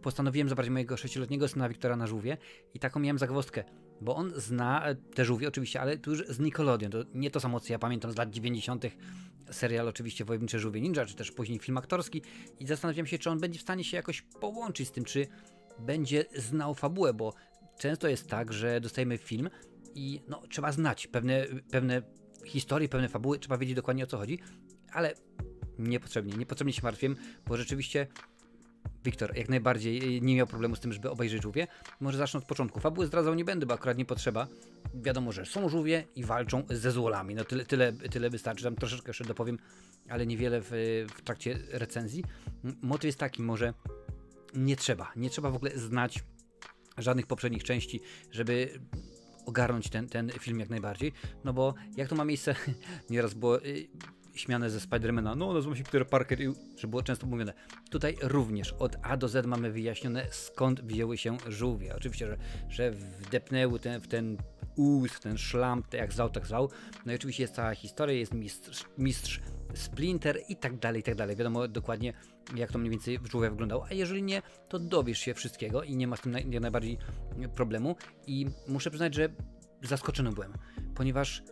postanowiłem zabrać mojego 6-letniego syna Wiktora na żółwie i taką miałem zagwozdkę, bo on zna te żółwie oczywiście, ale tu już z Nickelodeon, to nie to samo co ja pamiętam z lat 90. serial oczywiście Wojownicze Żółwie Ninja, czy też później film aktorski i zastanawiam się, czy on będzie w stanie się jakoś połączyć z tym, czy będzie znał fabułę, bo często jest tak, że dostajemy film i no, trzeba znać pewne historie, pewne fabuły, trzeba wiedzieć dokładnie o co chodzi, ale niepotrzebnie się martwię, bo rzeczywiście Wiktor jak najbardziej nie miał problemu z tym, żeby obejrzeć żółwie. Może zacznę od początku. Fabuły zdradzał nie będę, bo akurat nie potrzeba. Wiadomo, że są żółwie i walczą ze złolami. No tyle wystarczy. Tam troszeczkę jeszcze dopowiem, ale niewiele w trakcie recenzji. Motyw jest taki, może nie trzeba w ogóle znać żadnych poprzednich części, żeby ogarnąć ten film jak najbardziej. No bo jak to ma miejsce, nieraz było śmiane ze Spidermana, no nazywa się Peter Parker, że było często mówione. Tutaj również od A do Z mamy wyjaśnione, skąd wzięły się żółwie. Oczywiście, że wdepnęły w ten w ten szlam, jak zwał, tak zwał. No i oczywiście jest cała historia, jest mistrz Splinter i tak dalej, i tak dalej. Wiadomo dokładnie, jak to mniej więcej w żółwiach wyglądało, a jeżeli nie, to dowiesz się wszystkiego i nie ma z tym najbardziej problemu. I muszę przyznać, że zaskoczony byłem, ponieważ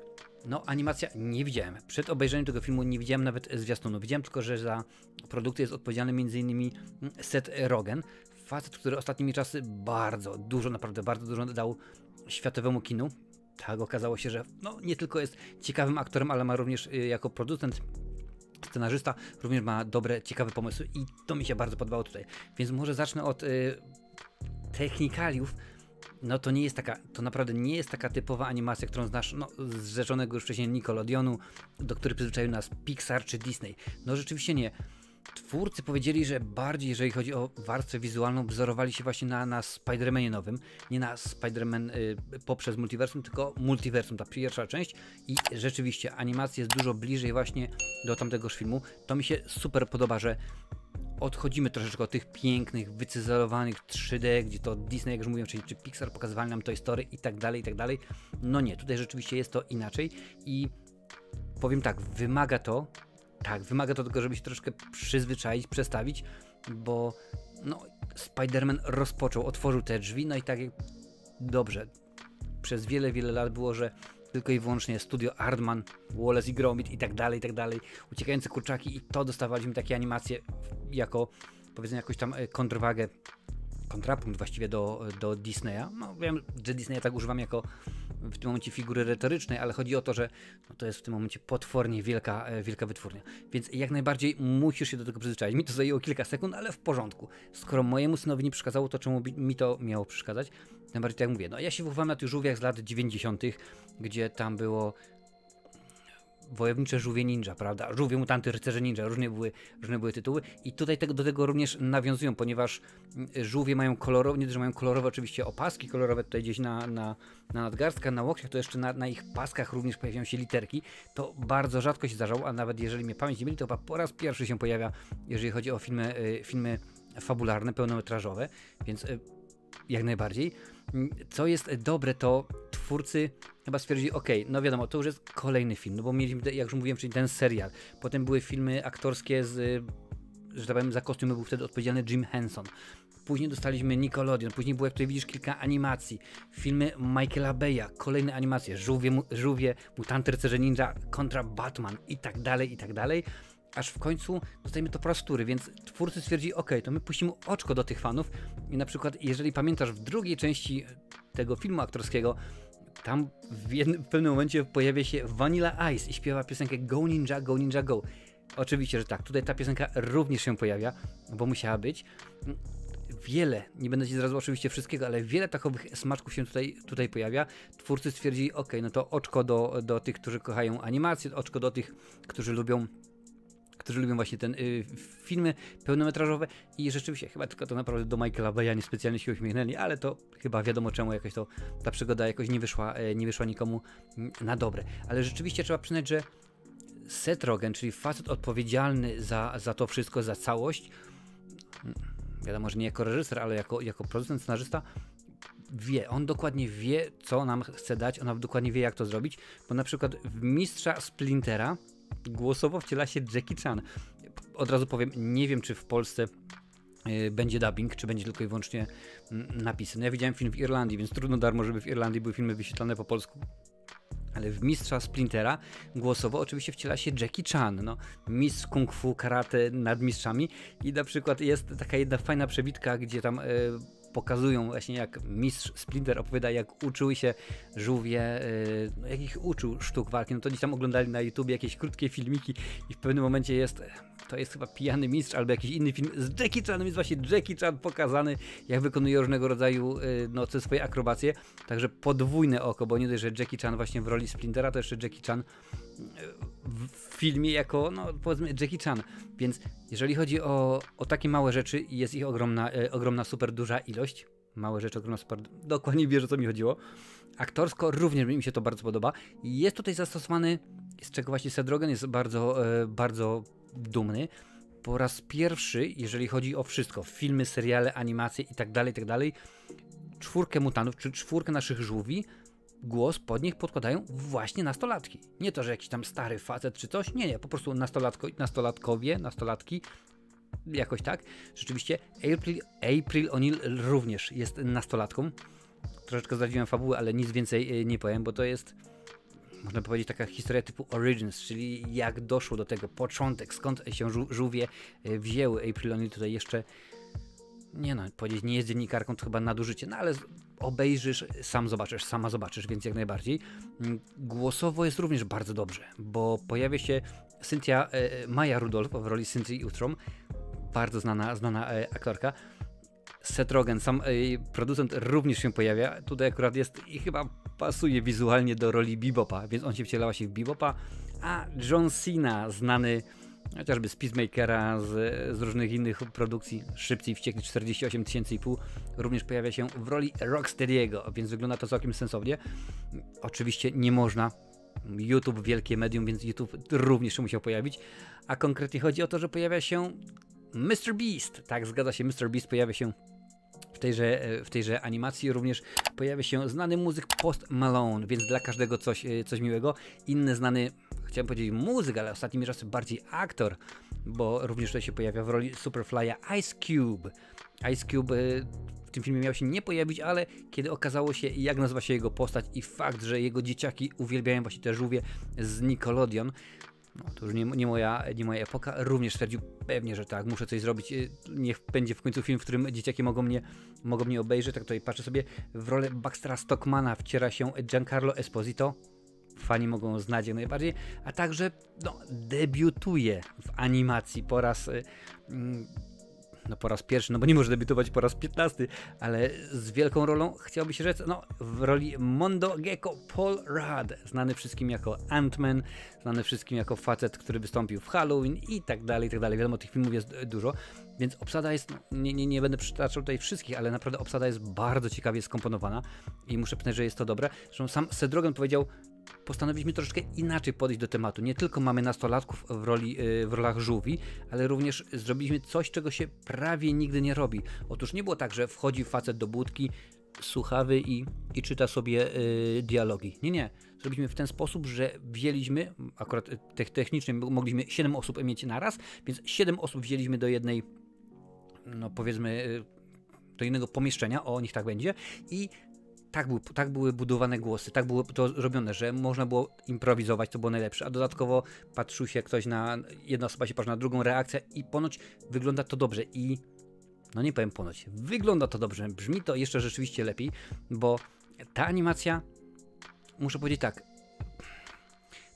no, animacja nie widziałem. Przed obejrzeniem tego filmu nie widziałem nawet zwiastunu. Widziałem tylko, że za produkcję jest odpowiedzialny m.in. Seth Rogen. Facet, który ostatnimi czasy bardzo dużo, naprawdę bardzo dużo dał światowemu kinu. Tak, okazało się, że no, nie tylko jest ciekawym aktorem, ale ma również jako producent, scenarzysta, również ma dobre, ciekawe pomysły i to mi się bardzo podobało tutaj. Więc może zacznę od technikaliów. No to nie jest taka, to naprawdę nie jest taka typowa animacja, którą znasz no, z rzeczonego już wcześniej Nickelodeonu, do których przyzwyczaił nas Pixar czy Disney. No rzeczywiście nie. Twórcy powiedzieli, że bardziej, jeżeli chodzi o warstwę wizualną, wzorowali się właśnie na Spider-Manie nowym. Nie na Spider-Man poprzez multiversum, tylko multiversum, ta pierwsza część. I rzeczywiście animacja jest dużo bliżej właśnie do tamtegoż filmu. To mi się super podoba, że odchodzimy troszeczkę od tych pięknych, wycyzelowanych 3D, gdzie to Disney, jak już mówiłem, czy Pixar pokazywali nam Toy Story i tak dalej, i tak dalej. No nie, tutaj rzeczywiście jest to inaczej i powiem tak, wymaga to tego, żeby się troszkę przyzwyczaić, przestawić, bo no, Spider-Man otworzył te drzwi, no i tak jak dobrze, przez wiele lat było, że tylko i wyłącznie studio Aardman, Wallace i Gromit i tak dalej, uciekające kurczaki i to dostawaliśmy takie animacje jako, powiedzmy, jakąś tam kontrapunkt właściwie do Disneya. No wiem, że Disneya tak używam jako w tym momencie figury retorycznej, ale chodzi o to, że no, to jest w tym momencie potwornie wielka wytwórnia. Więc jak najbardziej musisz się do tego przyzwyczaić. Mi to zajęło kilka sekund, ale w porządku. Skoro mojemu synowi nie przeszkadzało, to czemu mi to miało przeszkadzać? Najbardziej tak jak mówię. No ja się wychowałem na tych żółwiach z lat 90., gdzie tam było Wojownicze Żółwie Ninja, prawda? Żółwie Mutanty, Rycerze Ninja, różne były tytuły i tutaj do tego również nawiązują, ponieważ żółwie mają kolorowe, nie tylko mają kolorowe oczywiście opaski, kolorowe tutaj gdzieś na nadgarstkach, na łokciach, to jeszcze na ich paskach również pojawiają się literki. To bardzo rzadko się zdarzało, a nawet jeżeli mnie pamięć nie myli, to chyba po raz pierwszy się pojawia, jeżeli chodzi o filmy fabularne, pełnometrażowe, więc jak najbardziej. Co jest dobre, to twórcy chyba stwierdzili, no wiadomo, to już jest kolejny film, no bo mieliśmy, jak już mówiłem, czyli ten serial. Potem były filmy aktorskie że tak powiem, za kostiumy był wtedy odpowiedzialny Jim Henson. Później dostaliśmy Nickelodeon, później było, jak tutaj widzisz, kilka animacji. Filmy Michaela Beya, kolejne animacje, Żółwie, Mutanty, Rycerze Ninja kontra Batman i tak dalej. Aż w końcu dostajemy to po raz wtóry, więc twórcy stwierdzili, to my puścimy oczko do tych fanów i na przykład, jeżeli pamiętasz, w drugiej części tego filmu aktorskiego, tam w pewnym momencie pojawia się Vanilla Ice i śpiewa piosenkę Go Ninja, Go Ninja, Go. Oczywiście, że tak, tutaj ta piosenka również się pojawia, bo musiała być. Wiele, nie będę ci zdradzał oczywiście wszystkiego, ale wiele takowych smaczków się tutaj pojawia. Twórcy stwierdzili, no to oczko do tych, którzy kochają animację, oczko do tych, którzy lubią właśnie filmy pełnometrażowe i rzeczywiście chyba tylko to naprawdę do Michaela Beya niespecjalnie się uśmiechnęli, ale to chyba wiadomo czemu jakoś ta przygoda jakoś nie wyszła nikomu na dobre. Ale rzeczywiście trzeba przyznać, że Seth Rogen, czyli facet odpowiedzialny za to wszystko, za całość, wiadomo, że nie jako reżyser, ale jako producent, scenarzysta, on dokładnie wie, co nam chce dać, on dokładnie wie, jak to zrobić, bo na przykład w mistrza Splintera głosowo wciela się Jackie Chan. Od razu powiem, nie wiem, czy w Polsce będzie dubbing, czy będzie tylko i wyłącznie napisy. No ja widziałem film w Irlandii, więc trudno darmo, żeby w Irlandii były filmy wyświetlane po polsku. Ale w mistrza Splintera głosowo oczywiście wciela się Jackie Chan, no, mistrz kung fu, karate nad mistrzami i na przykład jest taka jedna fajna przebitka, gdzie tam pokazują właśnie jak mistrz Splinter opowiada, jak uczyły się żółwie, no, jak ich uczył sztuk walki, no to gdzieś tam oglądali na YouTubie jakieś krótkie filmiki i w pewnym momencie to jest chyba Pijany Mistrz albo jakiś inny film z Jackie Chanem, jest właśnie Jackie Chan pokazany, jak wykonuje różnego rodzaju no, te swoje akrobacje, także podwójne oko, bo nie dość, że Jackie Chan właśnie w roli Splintera, to jeszcze Jackie Chan w filmie jako, no powiedzmy, Jackie Chan, więc jeżeli chodzi o takie małe rzeczy, jest ich ogromna, super duża ilość, małe rzeczy, ogromna, super, dokładnie wiesz, o co mi chodziło. Aktorsko również mi się to bardzo podoba. Jest tutaj zastosowany, z czego właśnie Seth Rogen jest bardzo dumny. Po raz pierwszy, jeżeli chodzi o wszystko, filmy, seriale, animacje i tak dalej, 4 mutantów, czy 4 naszych żółwi, głos pod nich podkładają właśnie nastolatki. Nie to, że jakiś tam stary facet czy coś, nie, po prostu nastolatki, jakoś tak. Rzeczywiście April O'Neil również jest nastolatką. Troszeczkę zdradziłem fabułę, ale nic więcej nie powiem, bo to jest, można powiedzieć, taka historia typu Origins, czyli jak doszło do tego, początek, skąd się żółwie wzięły. April O'Neil tutaj jeszcze, powiedzieć, nie jest dziennikarką, to chyba nadużycie, no ale obejrzysz, sama zobaczysz, więc jak najbardziej. Głosowo jest również bardzo dobrze, bo pojawia się Maya Rudolph w roli Cynthii Utrom, bardzo znana aktorka. Seth Rogen, sam producent, również się pojawia. Tutaj akurat jest i chyba pasuje wizualnie do roli Bebopa, więc on się wcielała się w Bebopa, a John Cena, znany chociażby z Peacemakera, z różnych innych produkcji, Szybcy i Wściekli 48 500, również pojawia się w roli Rocksteady'ego, więc wygląda to całkiem sensownie. Oczywiście nie można, YouTube, wielkie medium, więc YouTube również się musiał pojawić, a konkretnie chodzi o to, że pojawia się Mr. Beast, tak, zgadza się, Mr. Beast pojawia się w tejże animacji, również pojawia się znany muzyk Post Malone, więc dla każdego coś miłego. Inny znany, chciałem powiedzieć muzyk, ale ostatnimi czasy bardziej aktor, bo również tutaj się pojawia w roli Superfly'a Ice Cube. Ice Cube w tym filmie miał się nie pojawić, ale kiedy okazało się, jak nazywa się jego postać i fakt, że jego dzieciaki uwielbiają właśnie te żółwie z Nickelodeon, no, to już nie moja epoka, również stwierdził pewnie, że tak, muszę coś zrobić, niech będzie w końcu film, w którym dzieciaki mogą mnie obejrzeć. Tak tutaj patrzę sobie, w rolę Baxtera Stockmana wciera się Giancarlo Esposito, fani mogą znać jak najbardziej, a także debiutuje w animacji po raz pierwszy, no bo nie może debiutować po raz 15, ale z wielką rolą, chciałoby się rzec, w roli Mondo Gecko Paul Rudd, znany wszystkim jako Ant-Man, znany wszystkim jako facet, który wystąpił w Halloween i tak dalej, wiadomo, tych filmów jest dużo, więc obsada jest, nie będę przytaczał tutaj wszystkich, ale naprawdę obsada jest bardzo ciekawie skomponowana i muszę przyznać, że jest to dobre. Zresztą sam Seth Rogen powiedział, postanowiliśmy troszeczkę inaczej podejść do tematu. Nie tylko mamy nastolatków w rolach żółwi, ale również zrobiliśmy coś, czego się prawie nigdy nie robi. Otóż nie było tak, że wchodzi facet do budki, słuchawy i czyta sobie dialogi. Nie. Zrobiliśmy w ten sposób, że wzięliśmy, akurat technicznie mogliśmy 7 osób mieć naraz, więc 7 osób wzięliśmy do jednej, powiedzmy, do innego pomieszczenia, niech tak będzie, i tak były budowane głosy, tak było to robione, że można było improwizować, to było najlepsze, a dodatkowo patrzył się ktoś jedna osoba się patrzy na drugą, reakcja i ponoć wygląda to dobrze i nie powiem ponoć, wygląda to dobrze, brzmi to jeszcze rzeczywiście lepiej, bo ta animacja, muszę powiedzieć tak,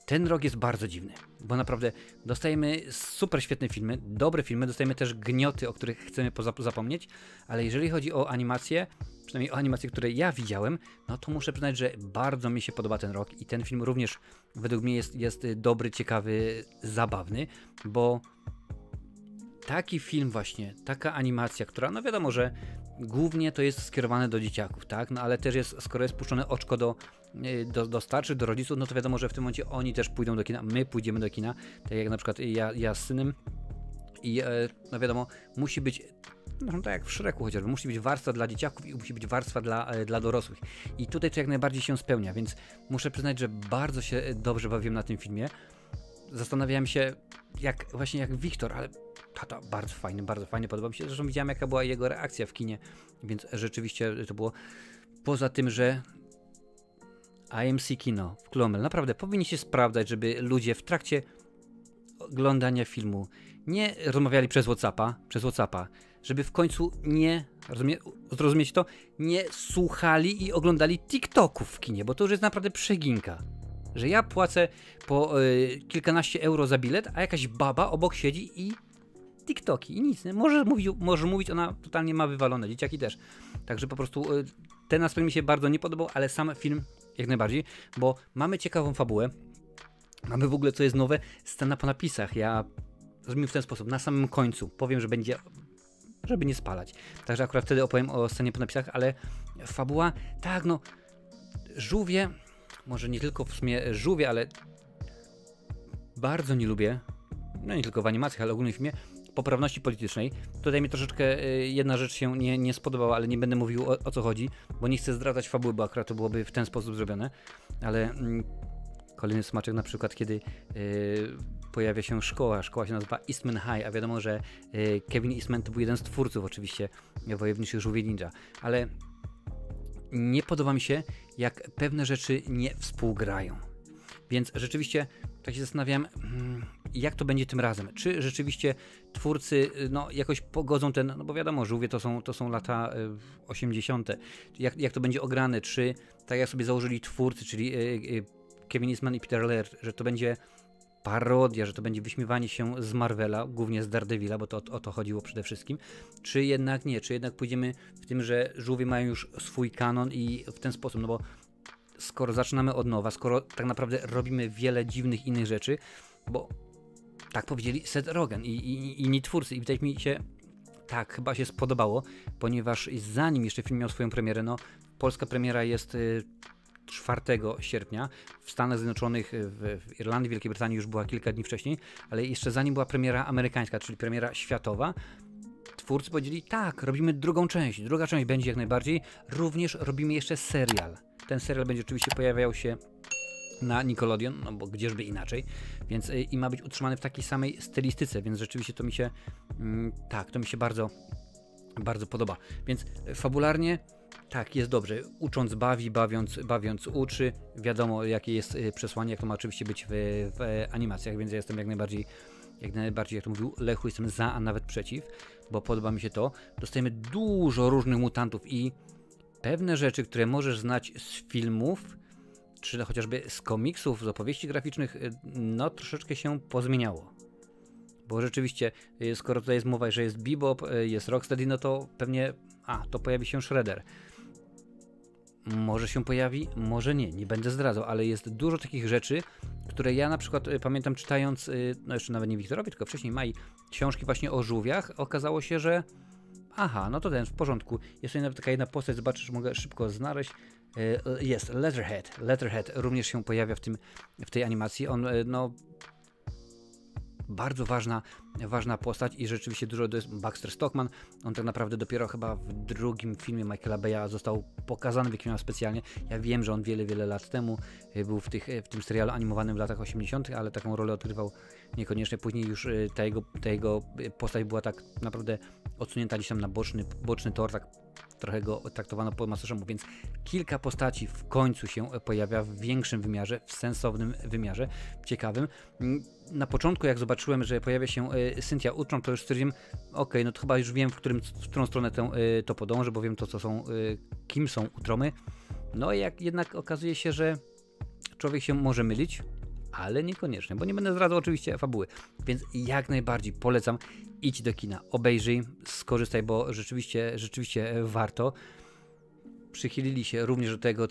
ten rok jest bardzo dziwny, bo naprawdę dostajemy super świetne filmy, dobre filmy, dostajemy też gnioty, o których chcemy zapomnieć, ale jeżeli chodzi o animacje, przynajmniej o animacje, które ja widziałem, to muszę przyznać, że bardzo mi się podoba ten rok i ten film również według mnie jest dobry, ciekawy, zabawny, bo taki film właśnie, taka animacja, która, wiadomo, że głównie to jest skierowane do dzieciaków, tak, ale też jest, skoro jest puszczone oczko do starszych, do rodziców, to wiadomo, że w tym momencie oni też pójdą do kina, my pójdziemy do kina, tak jak na przykład ja z synem i wiadomo, musi być, tak jak w Shreku chociażby, musi być warstwa dla dzieciaków i musi być warstwa dla dorosłych i tutaj to jak najbardziej się spełnia, więc muszę przyznać, że bardzo się dobrze bawiłem na tym filmie. zastanawiałem się, właśnie jak Wiktor, ale tata, bardzo fajny, podoba mi się. Zresztą widziałem, jaka była jego reakcja w kinie, więc rzeczywiście to było. Poza tym, że AMC Kino w Glomel naprawdę powinniście sprawdzać, żeby ludzie w trakcie oglądania filmu nie rozmawiali przez Whatsappa, żeby w końcu nie, zrozumiecie to, nie słuchali i oglądali TikToków w kinie, bo to już jest naprawdę przeginka. Że ja płacę po kilkanaście euro za bilet, a jakaś baba obok siedzi i TikToki i nic. Nie? Może mówić, ona totalnie ma wywalone, dzieciaki też. Także po prostu ten aspekt mi się bardzo nie podobał, ale sam film jak najbardziej, bo mamy ciekawą fabułę, mamy w ogóle, co jest nowe, scena po napisach. Ja zrobię w ten sposób, na samym końcu powiem, że będzie, żeby nie spalać. Także akurat wtedy opowiem o scenie po napisach, ale fabuła, tak no, żółwie, może nie tylko w sumie żółwie, ale bardzo nie lubię, no nie tylko w animacjach, ale ogólnie w filmie, poprawności politycznej. Tutaj mi troszeczkę jedna rzecz się nie spodobała, ale nie będę mówił o co chodzi, bo nie chcę zdradzać fabuły, bo akurat to byłoby w ten sposób zrobione, ale kolejny smaczek na przykład, kiedy pojawia się szkoła się nazywa Eastman High, a wiadomo, że Kevin Eastman to był jeden z twórców oczywiście Wojowniczych Żółwi Ninja, ale nie podoba mi się, jak pewne rzeczy nie współgrają. Więc rzeczywiście tak się zastanawiam, jak to będzie tym razem. Czy rzeczywiście twórcy no, jakoś pogodzą ten, no bo wiadomo, żółwie to są lata 80. Jak to będzie ograne, czy tak jak sobie założyli twórcy, czyli Kevin Eastman i Peter Laird, że to będzie parodia, że to będzie wyśmiewanie się z Marvela, głównie z Daredevila, bo to o to chodziło przede wszystkim, czy jednak nie, czy jednak pójdziemy w tym, że żółwie mają już swój kanon i w ten sposób, no bo skoro zaczynamy od nowa, skoro tak naprawdę robimy wiele dziwnych innych rzeczy, bo tak powiedzieli Seth Rogen i inni twórcy i wydaje mi się, tak, chyba się spodobało, ponieważ zanim jeszcze film miał swoją premierę, no polska premiera jest 4 sierpnia, w Stanach Zjednoczonych, w Irlandii, Wielkiej Brytanii już była kilka dni wcześniej, ale jeszcze zanim była premiera amerykańska, czyli premiera światowa, twórcy powiedzieli, tak, robimy drugą część, druga część będzie jak najbardziej, również robimy jeszcze serial. Ten serial będzie oczywiście pojawiał się na Nickelodeon, no bo gdzieżby inaczej, więc i ma być utrzymany w takiej samej stylistyce, więc rzeczywiście to mi się, tak, to mi się bardzo, bardzo podoba. Więc fabularnie, tak, jest dobrze. Ucząc bawi, bawiąc uczy. Wiadomo, jakie jest przesłanie, jak to ma oczywiście być w animacjach, więc ja jestem jak najbardziej, jak to mówił Lechu, jestem za, a nawet przeciw, bo podoba mi się to. Dostajemy dużo różnych mutantów i pewne rzeczy, które możesz znać z filmów, czy chociażby z komiksów, z opowieści graficznych, no troszeczkę się pozmieniało. Bo rzeczywiście, skoro tutaj jest mowa, że jest Bebop, jest Rocksteady, no to pewnie, to pojawi się Shredder. Może się pojawi, może nie będę zdradzał, ale jest dużo takich rzeczy, które ja na przykład pamiętam czytając, no jeszcze nawet nie Wiktorowi, tylko wcześniej Mai, książki właśnie o żółwiach, okazało się, że no to ten, w porządku. Jest tutaj nawet taka jedna postać, zobaczysz, że mogę szybko znaleźć. Jest Leatherhead również się pojawia w tej animacji. On, no, bardzo ważna postać i rzeczywiście dużo to jest Baxter Stockman. On tak naprawdę dopiero chyba w drugim filmie Michaela Bay'a został pokazany, wykonany specjalnie. Ja wiem, że on wiele lat temu był w tym serialu animowanym w latach 80., ale taką rolę odgrywał niekoniecznie. Później już ta jego postać była tak naprawdę odsunięta gdzieś tam na boczny tor, tak trochę go traktowano po macoszemu, więc kilka postaci w końcu się pojawia w większym wymiarze, w sensownym wymiarze, ciekawym. Na początku, jak zobaczyłem, że pojawia się Cynthia Utrom, to już stwierdziłem, no to chyba już wiem, w którą stronę to podąży, bo wiem to, co są, kim są Utromy. No i jednak okazuje się, że człowiek się może mylić, ale niekoniecznie, bo nie będę zdradzał oczywiście fabuły, więc jak najbardziej polecam, idź do kina, obejrzyj, skorzystaj, bo rzeczywiście warto. Przychylili się również do tego,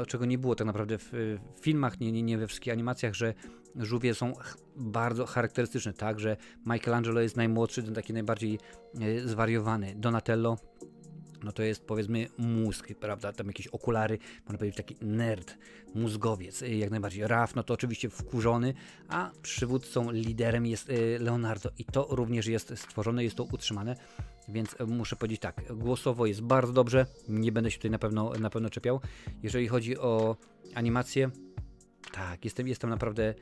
czego nie było tak naprawdę w filmach, nie we wszystkich animacjach, że żółwie są bardzo charakterystyczne, tak, że Michelangelo jest najmłodszy, ten taki najbardziej zwariowany, Donatello, no to jest powiedzmy mózg, prawda, tam jakieś okulary, można powiedzieć taki nerd, mózgowiec, jak najbardziej. Raf, no to oczywiście wkurzony, a przywódcą, liderem jest Leonardo i to również jest stworzone, jest to utrzymane, więc muszę powiedzieć tak, głosowo jest bardzo dobrze, nie będę się tutaj na pewno czepiał. Jeżeli chodzi o animację, tak, jestem naprawdę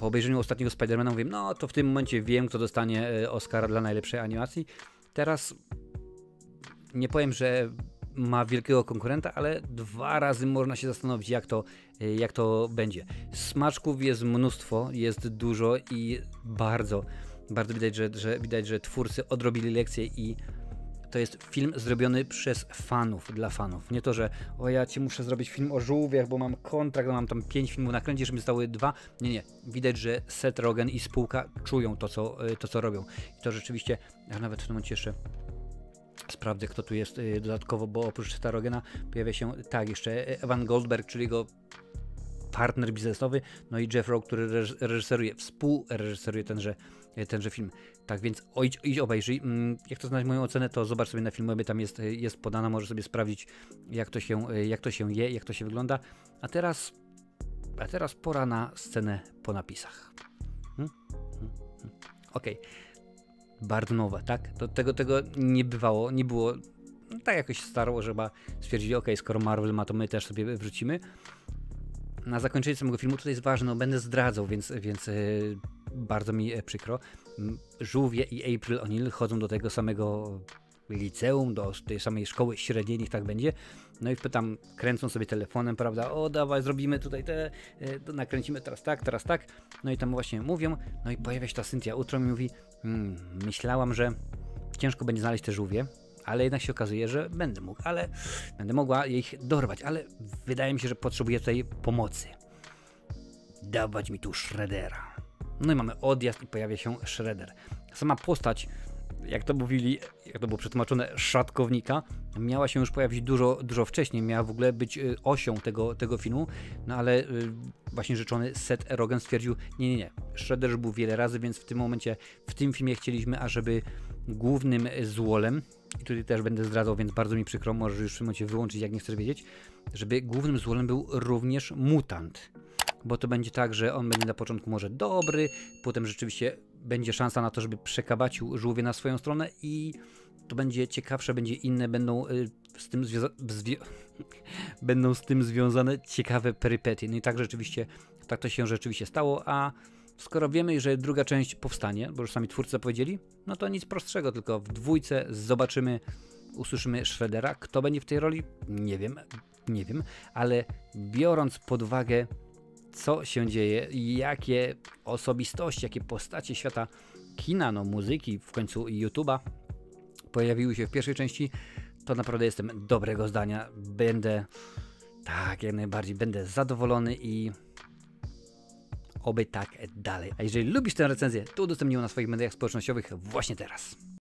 po obejrzeniu ostatniego Spidermana mówię, no to w tym momencie wiem, kto dostanie Oscara dla najlepszej animacji. Teraz nie powiem, że ma wielkiego konkurenta, ale 2 razy można się zastanowić, jak to będzie. Smaczków jest mnóstwo, jest dużo i bardzo widać, że twórcy odrobili lekcję i to jest film zrobiony przez fanów, dla fanów. Nie to, że ja ci muszę zrobić film o żółwiach, bo mam kontrakt, mam tam 5 filmów nakręcić, żeby zostały 2. Nie. Widać, że Seth Rogen i spółka czują to, co robią. I to rzeczywiście, ja nawet w tym momencie jeszcze sprawdzę, kto tu jest dodatkowo, bo oprócz Setha Rogena pojawia się jeszcze Evan Goldberg, czyli jego partner biznesowy, no i Jeff Rowe, który współreżyseruje tenże film. Tak więc idź obejrzyj. Jak to znać moją ocenę, to zobacz sobie na Filmwebie, tam jest podana, możesz sobie sprawdzić, jak to się je, jak to się wygląda. A teraz pora na scenę po napisach. Okej. Bardzo nowe, tak? Tego nie było. Tak jakoś starło, że chyba stwierdzili, skoro Marvel ma, to my też sobie wrzucimy. Na zakończenie samego filmu tutaj jest ważne, będę zdradzał, więc bardzo mi przykro. Żółwie i April O'Neil chodzą do tego samego liceum, do tej samej szkoły średniej, niech tak będzie. No i pytam, kręcą sobie telefonem, prawda, dawaj, zrobimy tutaj nakręcimy teraz tak. No i tam właśnie mówią, no i pojawia się ta Cynthia Utrom i mówi, myślałam, że ciężko będzie znaleźć te żółwie, ale jednak się okazuje, że będę mogła ich dorwać, ale wydaje mi się, że potrzebuję tutaj pomocy. Dawać mi tu Shreddera. No i mamy odjazd i pojawia się Shredder. Sama postać, jak to było przetłumaczone, szatkownika, miała się już pojawić dużo wcześniej, miała w ogóle być osią tego filmu, no ale właśnie rzeczony Seth Rogen stwierdził, nie, Shredder już był wiele razy, więc w tym momencie, w tym filmie chcieliśmy, ażeby głównym złolem, i tutaj też będę zdradzał, więc bardzo mi przykro, możesz już w tym momencie wyłączyć, jak nie chcesz wiedzieć, żeby głównym złolem był również mutant. Bo to będzie tak, że on będzie na początku może dobry, potem rzeczywiście będzie szansa na to, żeby przekabacił żółwie na swoją stronę i to będzie ciekawsze, będzie inne, będą z tym związane ciekawe perypetie. No i tak to się rzeczywiście stało, a skoro wiemy, że druga część powstanie, bo już sami twórcy zapowiedzieli, no to nic prostszego, tylko w 2 usłyszymy Shreddera. Kto będzie w tej roli? Nie wiem, ale biorąc pod uwagę, co się dzieje, jakie osobistości, jakie postacie świata kina, muzyki, w końcu i YouTube'a pojawiły się w pierwszej części, to naprawdę jestem dobrego zdania. Jak najbardziej będę zadowolony i oby tak dalej. A jeżeli lubisz tę recenzję, to udostępnij ją na swoich mediach społecznościowych właśnie teraz.